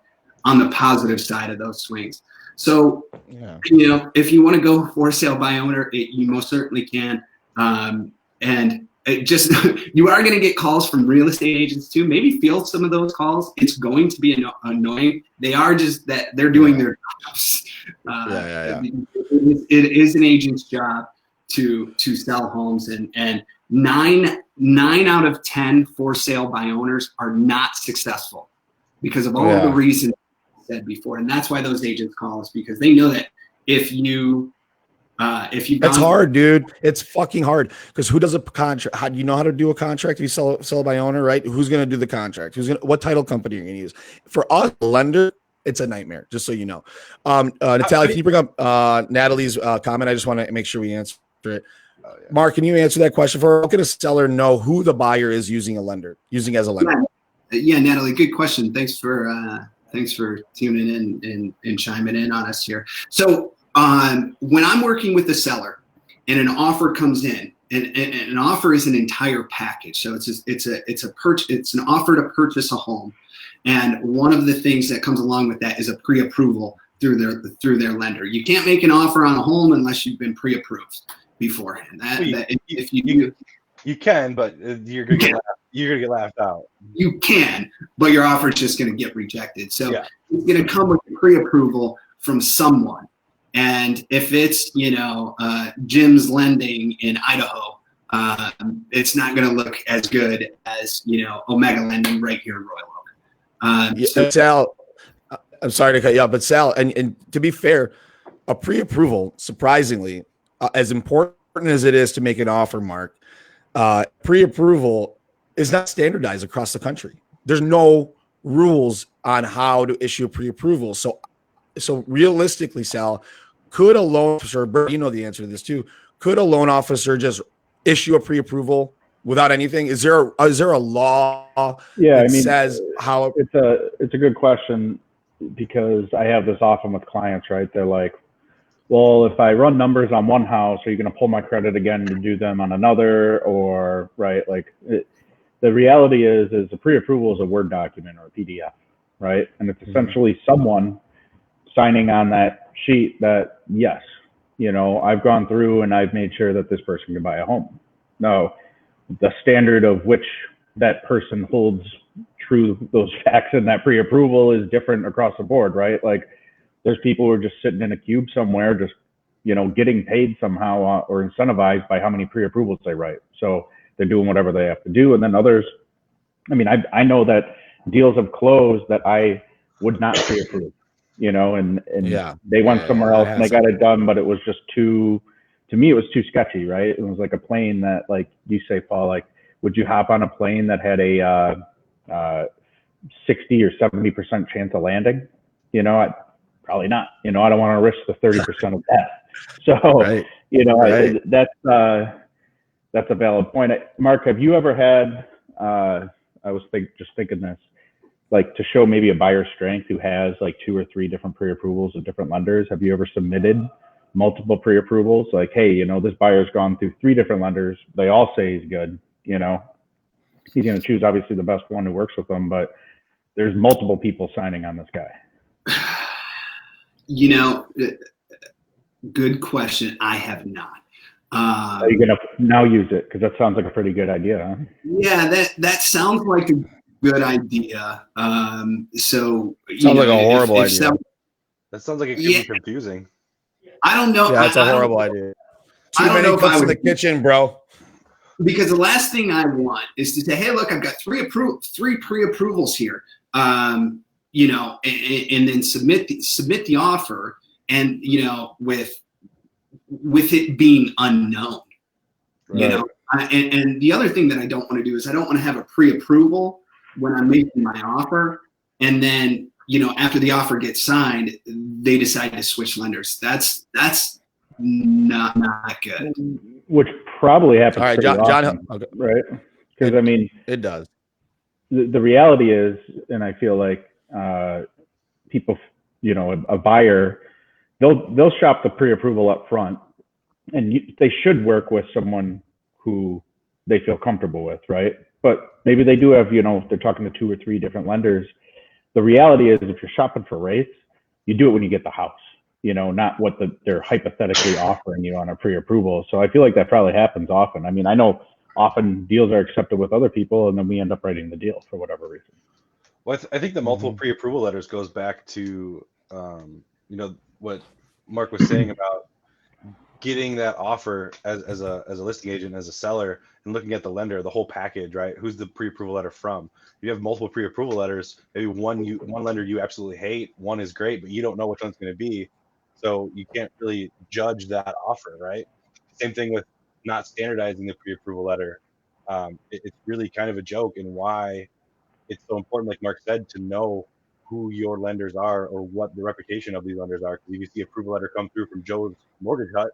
Speaker 4: on the positive side of those swings. So, if you want to go for sale by owner, you most certainly can. And it just, you are going to get calls from real estate agents too. Maybe field some of those calls. It's going to be annoying. They are just that they're doing their jobs. It is an agent's job to sell homes, and 9 out of 10 for sale by owners are not successful because of all of the reasons I said before. And that's why those agents call us, because they know that if you
Speaker 1: that's hard, dude. It's fucking hard, because who does a contract? How do you know how to do a contract? If you sell by owner, right? Who's going to do the contract? What title company are you going to use? For us, lender, it's a nightmare, just so you know. Natalia, can you bring up Natalie's comment? I just want to make sure we answer it. Mark, can you answer that question for her? How can a seller know who the buyer is using as a lender?
Speaker 4: Yeah, Natalie, good question. Thanks for tuning in and chiming in on us here. So when I'm working with the seller and an offer comes in, and an offer is an entire package. So it's an offer to purchase a home, and one of the things that comes along with that is a pre-approval through their lender. You can't make an offer on a home unless you've been pre-approved beforehand. If you do,
Speaker 3: you can, but you're going to get you're gonna get laughed out.
Speaker 4: You can, but your offer is just going to get rejected. So
Speaker 3: Yeah.
Speaker 4: it's going to come with pre-approval from someone. And if it's, Jim's Lending in Idaho, it's not going to look as good as, Omega Lending right here in Royal Oak.
Speaker 1: Sal, I'm sorry to cut you off, but Sal, and to be fair, a pre-approval, surprisingly, as important as it is to make an offer, Mark, pre-approval is not standardized across the country. There's no rules on how to issue a pre-approval. So realistically, Sal, could a loan officer, Bert, you know the answer to this too, could a loan officer just issue a pre-approval without anything? Is there a law that says how?
Speaker 5: It's a good question, because I have this often with clients, right? They're like, well, if I run numbers on one house, are you going to pull my credit again to do them on another? Or, right, the reality is a pre-approval is a Word document or a PDF, right? And it's essentially someone signing on that sheet that, yes, I've gone through and I've made sure that this person can buy a home. No, the standard of which that person holds true those facts in that pre-approval is different across the board, right? Like, there's people who are just sitting in a cube somewhere, just, getting paid somehow or incentivized by how many pre-approvals they write. So they're doing whatever they have to do. And then others, I know that deals have closed that I would not pre-approve, and they went somewhere else and they got it done, but it was just to me, it was too sketchy, right? It was like a plane that, like you say, Paul, like, would you hop on a plane that had a 60 or 70% chance of landing? Probably not. I don't want to risk the 30% of that. So,
Speaker 1: right.
Speaker 5: That's a valid point. Mark, have you ever had, I was just thinking this, like, to show maybe a buyer's strength who has like 2 or 3 different pre-approvals of different lenders? Have you ever submitted multiple pre-approvals? Like, hey, this buyer's gone through 3 different lenders. They all say he's good. He's going to choose obviously the best one who works with them, but there's multiple people signing on this guy.
Speaker 4: Good question. I have not.
Speaker 5: Are you going to now use it? Because that sounds like a pretty good idea. Huh?
Speaker 4: Yeah, that sounds like a good idea.
Speaker 1: Sounds like a horrible idea.
Speaker 3: That sounds like it could be confusing.
Speaker 4: I don't know.
Speaker 1: Yeah, that's a horrible idea. Too many cooks in the kitchen, bro.
Speaker 4: Because the last thing I want is to say, hey, look, I've got 3 pre-approvals here. And then submit the offer, and with it being unknown,
Speaker 1: right.
Speaker 4: And the other thing that I don't want to do is I don't want to have a pre-approval when I'm making my offer, and then after the offer gets signed, they decide to switch lenders. That's not good.
Speaker 5: Which probably happens.
Speaker 1: All right, John, okay.
Speaker 5: Right? Because
Speaker 1: it does.
Speaker 5: The reality is, and I feel like people, a buyer, they'll shop the pre-approval up front, and they should work with someone who they feel comfortable with, right? But maybe they do have, they're talking to 2 or 3 different lenders. The reality is, if you're shopping for rates, you do it when you get the house, not what they're hypothetically offering you on a pre-approval. So I feel like that probably happens often. I know often deals are accepted with other people, and then we end up writing the deal for whatever reason.
Speaker 3: Well, I think the multiple pre-approval letters goes back to, what Mark was saying about getting that offer as a listing agent, as a seller, and looking at the lender, the whole package, right? Who's the pre-approval letter from? You have multiple pre-approval letters. Maybe one lender you absolutely hate, one is great, but you don't know which one's going to be, so you can't really judge that offer, right? Same thing with not standardizing the pre-approval letter. It's really kind of a joke, and why it's so important, like Mark said, to know who your lenders are or what the reputation of these lenders are. Because if you see a approval letter come through from Joe's Mortgage Hut,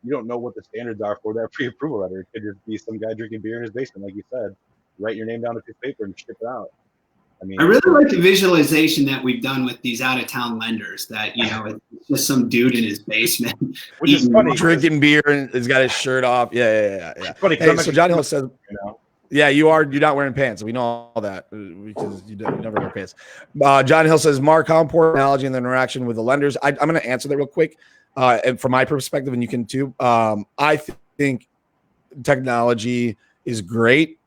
Speaker 3: you don't know what the standards are for that pre-approval letter. It could just be some guy drinking beer in his basement, like you said. Write your name down on a piece of paper and ship it out.
Speaker 4: I really like the visualization that we've done with these out-of-town lenders. That it's just some dude in his basement,
Speaker 3: which is funny,
Speaker 1: drinking beer and he's got his shirt off. Yeah.
Speaker 3: It's funny.
Speaker 1: Hey, so John Hill says, yeah, you're not wearing pants. We know all that because you never wear pants. John Hill says, Mark, how important technology and the interaction with the lenders? I'm going to answer that real quick, and from my perspective, and you can too. I think technology is great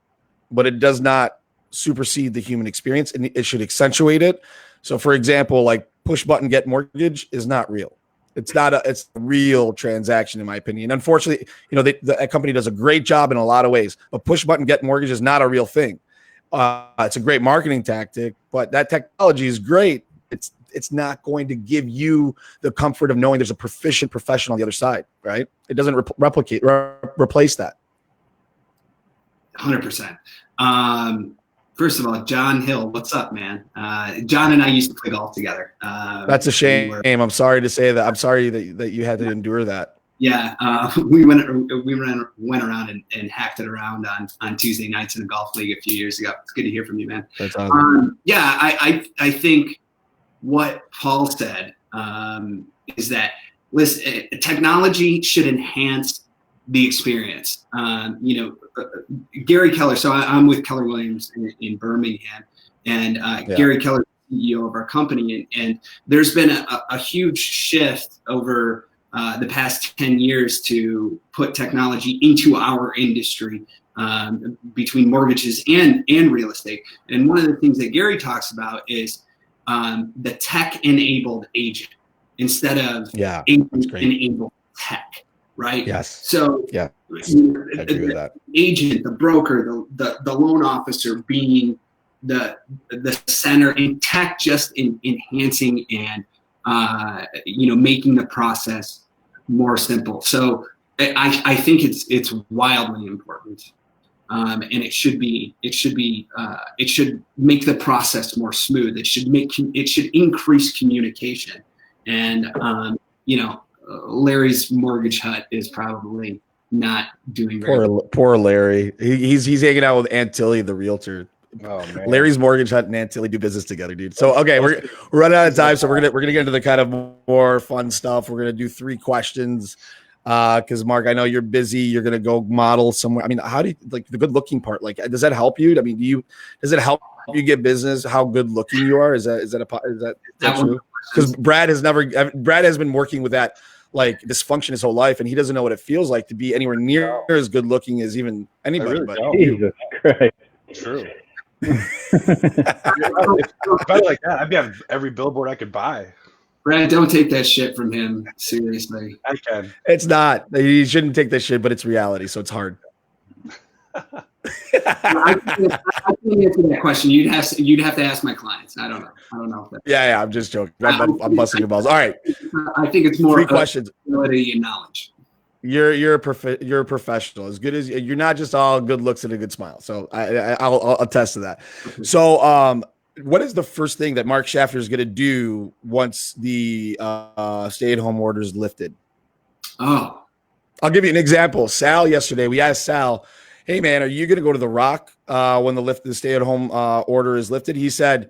Speaker 1: but it does not supersede the human experience, and it should accentuate it. So, for example, like push button get mortgage is not real. It's a real transaction, in my opinion. Unfortunately, that company does a great job in a lot of ways, but push button get mortgage is not a real thing. It's a great marketing tactic, but that technology is great. It's not going to give you the comfort of knowing there's a proficient professional on the other side, right? It doesn't replace that.
Speaker 4: 100%. First of all, John Hill, what's up, man? John and I used to play golf together.
Speaker 1: That's a shame. I'm sorry to say that. I'm sorry that you had to endure that.
Speaker 4: Yeah, we went around and hacked it around on Tuesday nights in a golf league a few years ago. It's good to hear from you, man.
Speaker 1: That's awesome.
Speaker 4: Yeah, I think what Paul said is that listen, technology should enhance the experience. Gary Keller. So I'm with Keller Williams in Birmingham, and Gary Keller, CEO of our company, and there's been a huge shift over the past 10 years to put technology into our industry, between mortgages and real estate. And one of the things that Gary talks about is the tech-enabled agent instead of agent-enabled tech, right?
Speaker 1: Yes.
Speaker 4: So
Speaker 1: yeah, I agree with that.
Speaker 4: Agent, the broker, the loan officer being the center, and tech just enhancing and making the process more simple. So I think it's wildly important, and it should make the process more smooth. It should increase communication, and Larry's mortgage hut is probably not doing very well.
Speaker 1: Poor Larry. He's hanging out with Aunt Tilly, the realtor.
Speaker 3: Oh, man.
Speaker 1: Larry's mortgage hut and Aunt Tilly do business together, dude. So okay, we're running out of time, so we're gonna get into the kind of more fun stuff. We're gonna do 3 questions, because Mark, I know you're busy. You're gonna go model somewhere. I mean, how do you like the good looking part? Like, does that help you? I mean, does it help you get business? How good looking you are? Is that true? Because Brad has been working with that like dysfunction his whole life, and he doesn't know what it feels like to be anywhere near as good looking as even anybody.
Speaker 3: Really
Speaker 1: but
Speaker 5: Jesus Christ.
Speaker 3: True. If I like that, I'd be on every billboard I could buy.
Speaker 4: Brad, don't take that shit from him seriously.
Speaker 3: I can.
Speaker 1: It's not. You shouldn't take this shit, but it's reality, so it's hard.
Speaker 4: I can't answer that question. You'd have to ask my clients. I don't know. If that.
Speaker 1: Yeah, I'm just joking. I'm busting your balls. All right.
Speaker 4: I think it's more
Speaker 1: 3 questions.
Speaker 4: Ability and knowledge.
Speaker 1: You're a professional. As good as you're not just all good looks and a good smile. So I'll attest to that. So what is the first thing that Mark Shaftner is going to do once the stay-at-home order is lifted?
Speaker 4: Oh,
Speaker 1: I'll give you an example. Sal, yesterday we asked Sal, "Hey man, are you going to go to the Rock when the stay-at-home order is lifted?" He said,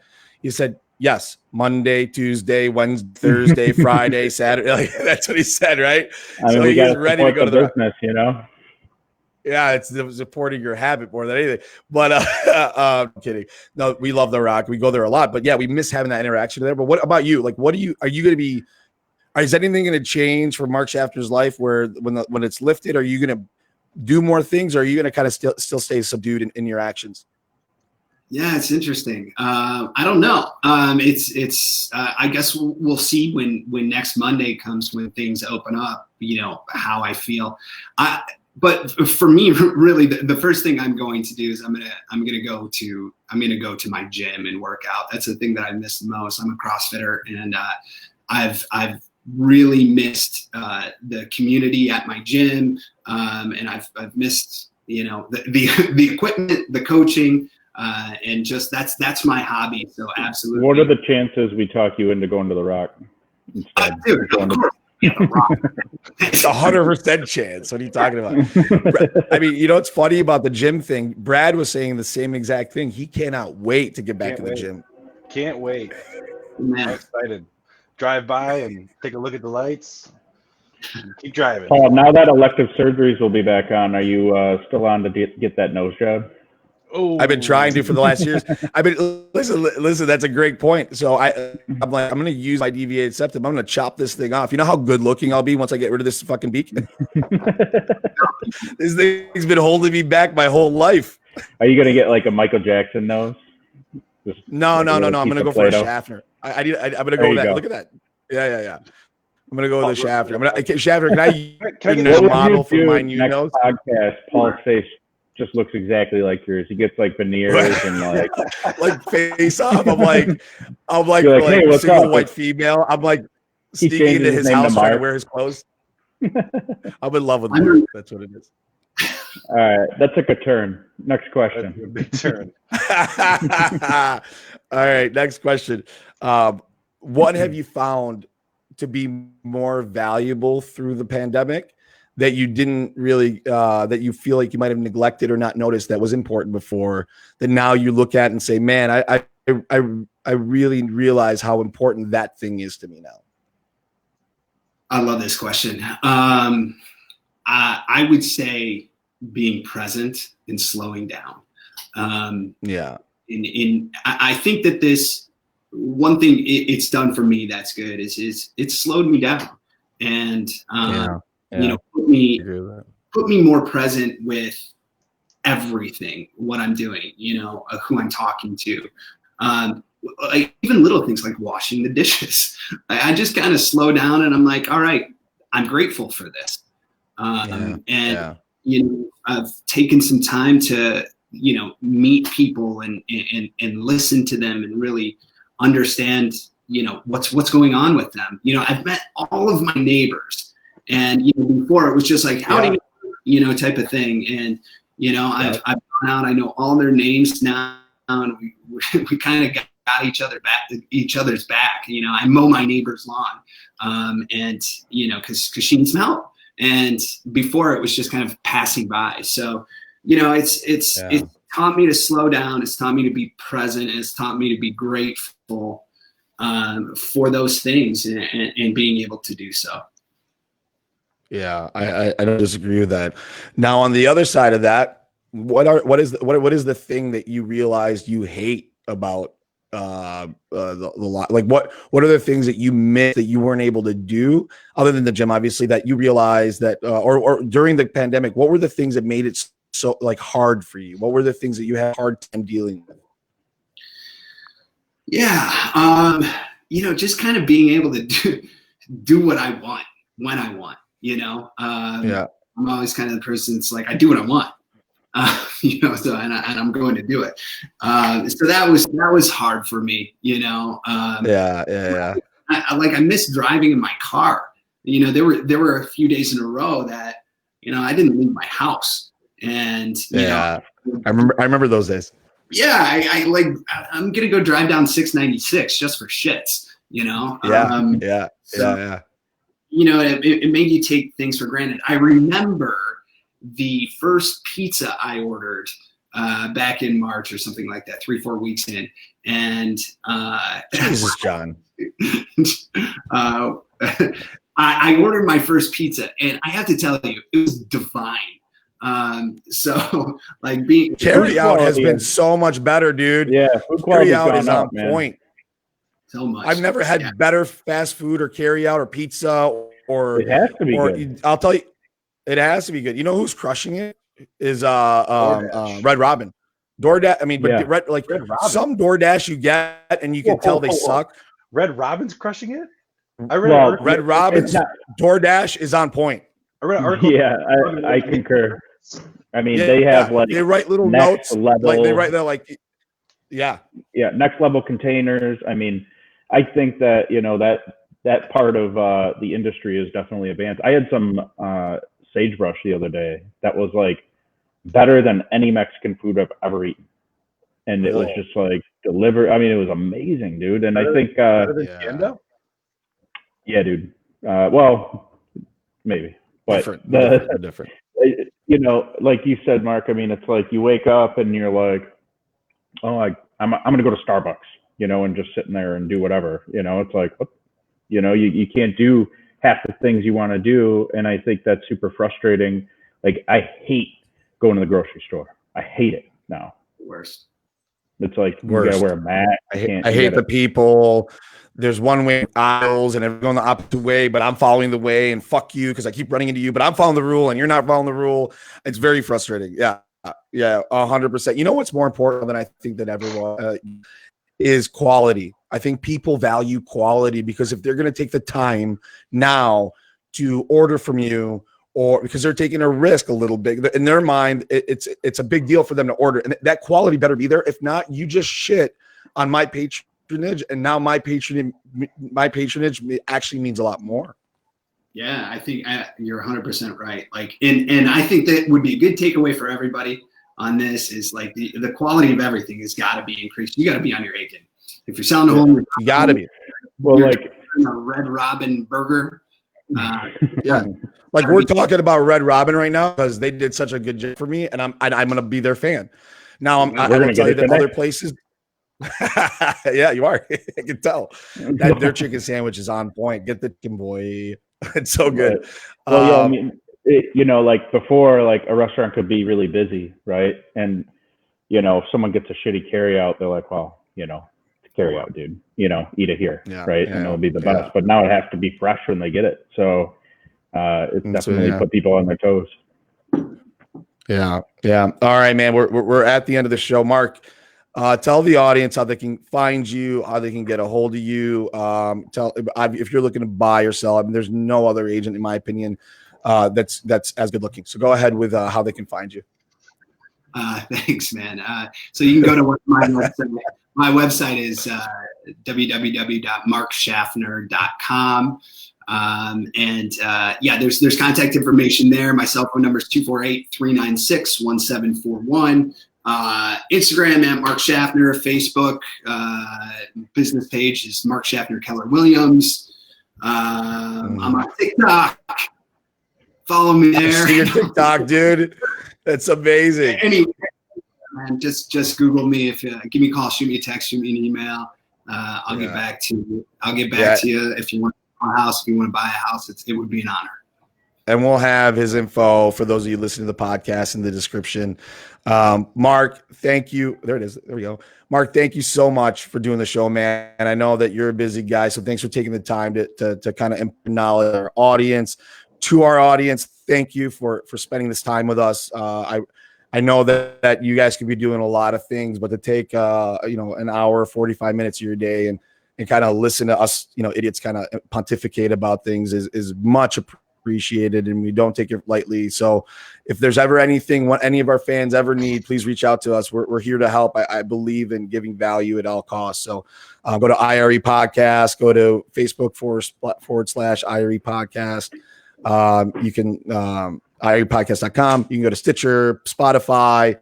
Speaker 1: yes, Monday, Tuesday, Wednesday, Thursday, Friday, Saturday. Like, that's what he said, right?
Speaker 5: I mean,
Speaker 1: so he's ready to go to the
Speaker 5: business,
Speaker 1: Yeah, it's supporting your habit more than anything. But I'm kidding. No, we love the Rock. We go there a lot. But yeah, we miss having that interaction there. But what about you? Like, are you going to be? Is anything going to change for Mark Shaftner's life? Where when it's lifted, are you going to do more things, or are you going to kind of still stay subdued in your actions?
Speaker 4: Yeah, it's interesting. I don't know. It's. I guess we'll see when next Monday comes, when things open up. How I feel. But for me, really, the first thing I'm going to do is I'm gonna go to my gym and work out. That's the thing that I miss the most. I'm a CrossFitter, and I've really missed the community at my gym, and I've missed the equipment, the coaching. And just that's my hobby. So absolutely.
Speaker 5: What are the chances we talk you into going to the Rock?
Speaker 4: Dude, of course.
Speaker 1: It's 100% chance. What are you talking about? I mean, it's funny about the gym thing. Brad was saying the same exact thing. He cannot wait to get back to the gym.
Speaker 3: Can't wait.
Speaker 4: Man.
Speaker 3: I'm excited. Drive by and take a look at the lights. Keep driving.
Speaker 5: Now that elective surgeries will be back on, are you still on to get that nose job?
Speaker 3: Ooh.
Speaker 1: I've been trying to for the last years. Listen. That's a great point. So I'm going to use my deviated septum. I'm going to chop this thing off. You know how good looking I'll be once I get rid of this fucking beak? This thing's been holding me back my whole life.
Speaker 5: Are you gonna get like a Michael Jackson nose? Just
Speaker 1: No.
Speaker 5: like a
Speaker 1: I'm
Speaker 5: little
Speaker 1: gonna
Speaker 5: piece of
Speaker 1: go for a
Speaker 5: Play-Doh?
Speaker 1: Schaffner. I'm gonna
Speaker 5: There
Speaker 1: go with
Speaker 5: you
Speaker 1: that.
Speaker 5: go.
Speaker 1: Look at that. Yeah. I'm gonna go with the
Speaker 3: Oh,
Speaker 1: Shaftner. Shaftner, can I
Speaker 3: Can I
Speaker 1: use
Speaker 3: get
Speaker 1: a
Speaker 5: What would
Speaker 1: model
Speaker 5: you
Speaker 1: for
Speaker 5: do
Speaker 1: mine? You
Speaker 5: next
Speaker 1: know,
Speaker 5: podcast? Paul's face just looks exactly like yours. He gets like veneers and like
Speaker 1: like face off. I'm
Speaker 5: you're like, hey,
Speaker 1: like
Speaker 5: what's
Speaker 1: single
Speaker 5: up?
Speaker 1: white female. I'm like
Speaker 5: He
Speaker 1: sneaking
Speaker 5: changes
Speaker 1: into
Speaker 5: his
Speaker 1: his
Speaker 5: name to
Speaker 1: house trying to
Speaker 5: Mark.
Speaker 1: wear his clothes. I'm in love with
Speaker 4: I'm
Speaker 1: Mark.
Speaker 4: in-
Speaker 1: That's what it is.
Speaker 5: All right, that took a turn. Next
Speaker 3: That's a
Speaker 5: question.
Speaker 3: big turn.
Speaker 1: All right, next question. What have you found to be more valuable through the pandemic that you didn't really that you feel like you might have neglected or not noticed that was important before, that now you look at and say, man, I really realize how important that thing is to me now?
Speaker 4: I love this question. I would say being present and slowing down.
Speaker 1: Yeah.
Speaker 4: I think that this one thing it's done for me that's good is it's slowed me down and you know put me more present with everything, what I'm doing, you know, who I'm talking to. Like even little things like washing the dishes. I just kind of slow down and I'm like, all right, I'm grateful for this. You know, I've taken some time to, you know, meet people and listen to them and really understand, you know, what's going on with them. You know, I've met all of my neighbors, and you know, before it was just like howdy, you know, type of thing. And you know, I've gone out. I know all their names now, and we kind of got each other's back. You know, I mow my neighbor's lawn, and you know, because she needs some help. And before it was just kind of passing by. So, you know, it's taught me to slow down. It's taught me to be present. It's taught me to be grateful for those things and being able to do so.
Speaker 1: Yeah, I don't disagree with that. Now, on the other side of that, what is the thing that you realized you hate about the lot? Like what are the things that you miss that you weren't able to do other than the gym, obviously, that you realized that or during the pandemic, what were the things that made it so like hard for you? What were the things that you had a hard time dealing with?
Speaker 4: Yeah, you know, just kind of being able to do what I want when I want. You know, I'm always kind of the person that's like, I do what I want. You know, so and I'm going to do it. So that was hard for me. You know. I miss driving in my car. You know, there were a few days in a row that, you know, I didn't leave my house, and you know,
Speaker 1: I remember those days.
Speaker 4: Yeah, I'm gonna go drive down 696 just for shits. You know. You know, it made you take things for granted. I remember the first pizza I ordered back in March or something like that, 3-4 weeks in, and
Speaker 1: Jesus, John.
Speaker 4: I ordered my first pizza, and I have to tell you, it was divine. So like being
Speaker 1: carry out has been so much better, dude.
Speaker 5: Yeah, food quality
Speaker 1: carry out is on point.
Speaker 4: So much.
Speaker 1: I've never had better fast food or carry out or pizza or
Speaker 5: it has to be good.
Speaker 1: I'll tell you, it has to be good. You know who's crushing it is Red Robin. DoorDash. I mean, but Red Robin. Some DoorDash you get and you can tell they suck.
Speaker 3: Red Robin's crushing it.
Speaker 1: Red Robin's DoorDash is on point.
Speaker 3: I read an article.
Speaker 5: Yeah, I concur. I mean, they have like
Speaker 1: they write little notes. Like they write that
Speaker 5: next level containers. I mean, I think that, you know, that part of the industry is definitely advanced. I had some sagebrush the other day that was like better than any Mexican food I've ever eaten, and it was just like delivered. I mean, it was amazing, dude. And I think yeah, dude. Well, maybe, but
Speaker 1: different.
Speaker 5: You know, like you said, Mark. I mean, it's like you wake up and you're like, oh, I'm gonna go to Starbucks, you know, and just sitting there and do whatever. You know, it's like, you know, you can't do half the things you want to do, and I think that's super frustrating. Like, I hate going to the grocery store. I hate it now.
Speaker 4: Worst.
Speaker 5: It's like you gotta wear a mask.
Speaker 1: I hate the people. There's one way aisles and everyone's going the opposite way, but I'm following the way, and fuck you because I keep running into you, but I'm following the rule and you're not following the rule. It's very frustrating. Yeah. Yeah, 100%. You know what's more important than I think that everyone is quality. I think people value quality because if they're going to take the time now to order from you, or because they're taking a risk a little bit in their mind, it's a big deal for them to order, and that quality better be there. If not, you just shit on my patronage, and now my patronage actually means a lot more.
Speaker 4: Yeah, I think you're 100% right. Like, and I think that would be a good takeaway for everybody on this is like the quality of everything has got to be increased. You got to be on your A game. If you're selling a home,
Speaker 1: you got to be.
Speaker 5: Well, like
Speaker 4: a Red Robin burger.
Speaker 1: Yeah, like we're talking about Red Robin right now because they did such a good job for me, and I'm going to be their fan. Now I will tell you that other places. Yeah, you are. I can tell that their chicken sandwich is on point. Get the chicken, boy. It's so good.
Speaker 5: Right. Well, yeah, I mean, like before, like a restaurant could be really busy, right? And if someone gets a shitty carry out, they're like, well, carry out, dude. Eat it here, right? And it'll be the best. But now it has to be fresh when they get it. So it definitely put people on their toes.
Speaker 1: Yeah. All right, man. We're at the end of the show. Mark, tell the audience how they can find you, how they can get a hold of you. If you're looking to buy or sell. I mean, there's no other agent, in my opinion, that's as good looking. So go ahead with how they can find you.
Speaker 4: Thanks, man. So you can go to my website. My website is www.markschaffner.com. There's contact information there. My cell phone number is 248-396-1741. Instagram at Mark Shaftner, Facebook, business page is Mark Shaftner, Keller Williams. I'm on TikTok. Follow me there.
Speaker 1: I see your TikTok, dude. That's amazing.
Speaker 4: Anyway, man, just Google me. If give me a call, shoot me a text, shoot me an email. I'll get back to you. I'll get back to you if you want a house. If you want to buy a house, it would be an honor.
Speaker 1: And we'll have his info for those of you listening to the podcast in the description. Mark, thank you. There it is. There we go. Mark, thank you so much for doing the show, man. And I know that you're a busy guy, so thanks for taking the time to kind of acknowledge our audience. To our audience, thank you for spending this time with us. I know that you guys could be doing a lot of things, but to take an hour, 45 minutes of your day and kind of listen to us, idiots kind of pontificate about things is much appreciated, and we don't take it lightly. So if there's ever anything what any of our fans ever need, please reach out to us. We're here to help. I believe in giving value at all costs. So go to IRE Podcast, go to Facebook / IRE Podcast. You can irepodcast.com. You can go to Stitcher, Spotify,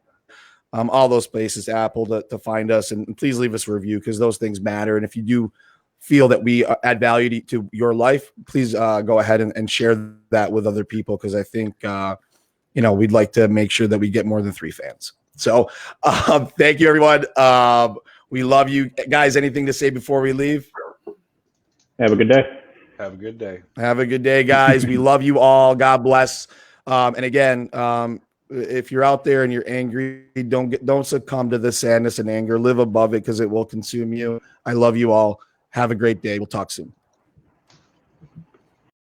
Speaker 1: all those places, Apple to find us. And please leave us a review because those things matter. And if you do feel that we add value to your life, please go ahead and share that with other people because I think, we'd like to make sure that we get more than 3 fans. So thank you, everyone. We love you. Guys, anything to say before we leave?
Speaker 5: Have a good day.
Speaker 3: Have a good day.
Speaker 1: Have a good day, guys. We love you all. God bless. And again, if you're out there and you're angry, don't succumb to the sadness and anger. Live above it because it will consume you. I love you all. Have a great day. We'll talk soon.